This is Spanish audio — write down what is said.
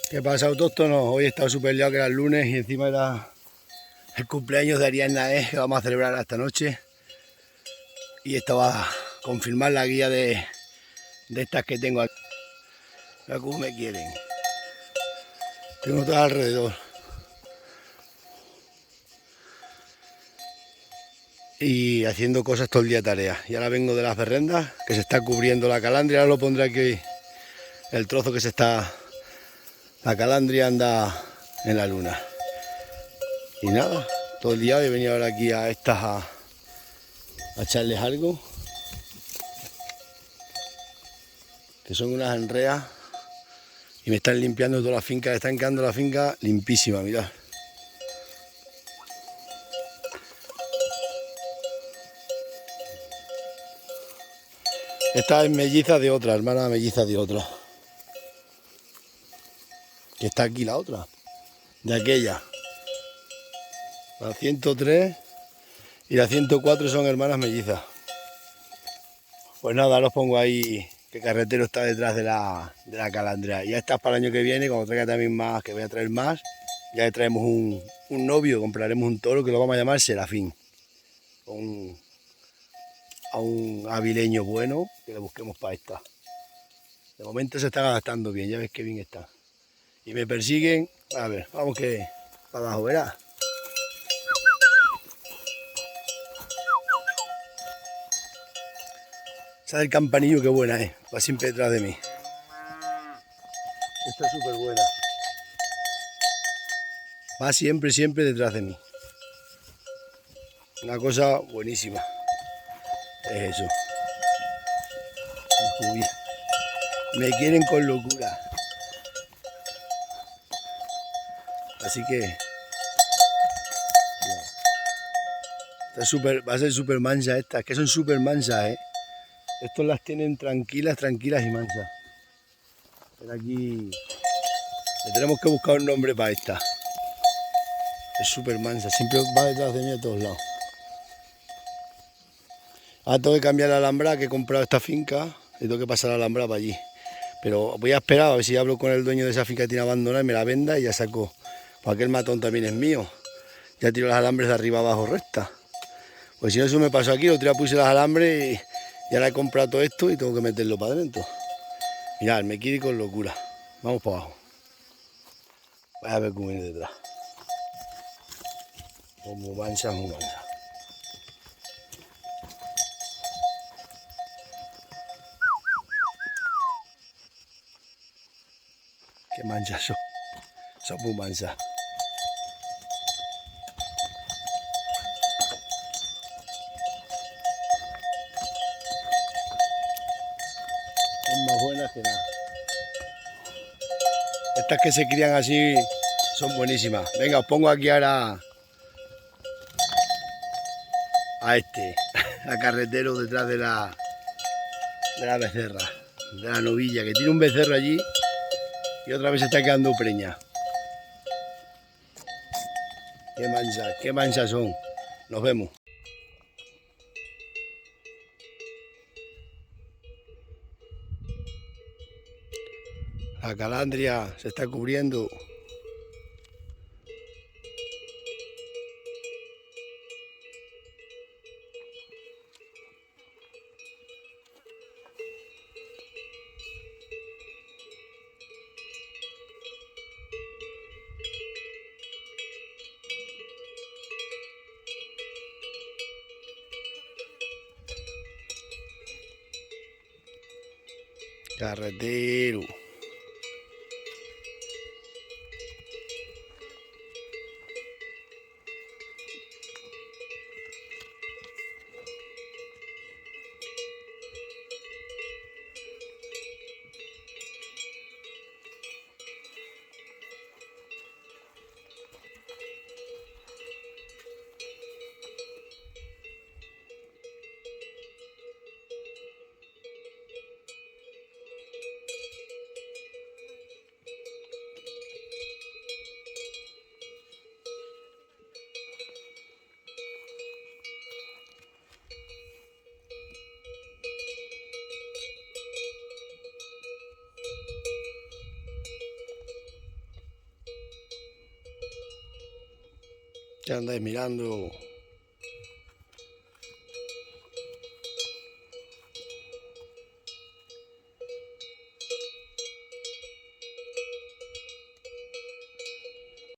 ¿Qué pasa, autóctonos? Hoy he estado súper liado, que era el lunes y encima era el cumpleaños de Ariadna, que vamos a celebrar esta noche. Y estaba a confirmar la guía de estas que tengo aquí. Mira cómo me quieren. Tengo todo alrededor. Y haciendo cosas todo el día, tareas. Y ahora vengo de las berrendas, que se está cubriendo la calandria. Ahora lo pondré aquí, el trozo que se está... La calandria anda en la luna. Y nada, todo el día he venido ahora aquí a estas a echarles algo. Que son unas enreas. Y me están limpiando toda la finca, están quedando la finca limpísima, mirad. Esta es melliza de otra, hermana melliza de otra. Que está aquí la otra, de aquella. La 103 y la 104 son hermanas mellizas. Pues nada, los pongo ahí, que Carretero está detrás de la calandria. Y ya está para el año que viene, cuando traiga también más, que voy a traer más, ya le traemos un novio, compraremos un toro que lo vamos a llamar Serafín. A un avileño bueno, que le busquemos para esta. De momento se está adaptando bien, ya ves que bien está. Y me persiguen, a ver, vamos que para abajo, verás. Esa del campanillo, qué buena es, va siempre detrás de mí. Esta es súper buena. Va siempre, siempre detrás de mí. Una cosa buenísima. Es eso. Uy, me quieren con locura. Así que... va a ser súper mansa esta. Es que son súper mansas, Estos las tienen tranquilas, tranquilas y mansas. Pero aquí... Le tenemos que buscar un nombre para esta. Es súper mansa. Siempre va detrás de mí a todos lados. Ahora tengo que cambiar la alhambra, que he comprado esta finca. Y tengo que pasar la alhambra para allí. Pero voy a esperar a ver si hablo con el dueño de esa finca que tiene abandonada y me la venda y ya saco. Pues aquel matón también es mío. Ya tiro las alambres de arriba abajo recta. Pues si no, eso me pasó aquí, otro día puse las alambres y ahora he comprado todo esto y tengo que meterlo para adentro. Mirad, me quiere con locura. Vamos para abajo. Voy a ver cómo viene detrás. Muy mansa, muy mansa. Qué manchas son. Son muy mansas. Son más buenas que nada. Estas que se crían así son buenísimas. Venga, os pongo aquí ahora a a Carretero detrás de la becerra, de la novilla, que tiene un becerro allí y otra vez se está quedando preña. Qué mansas son. Nos vemos. La calandria se está cubriendo. Carretero. Ya andáis mirando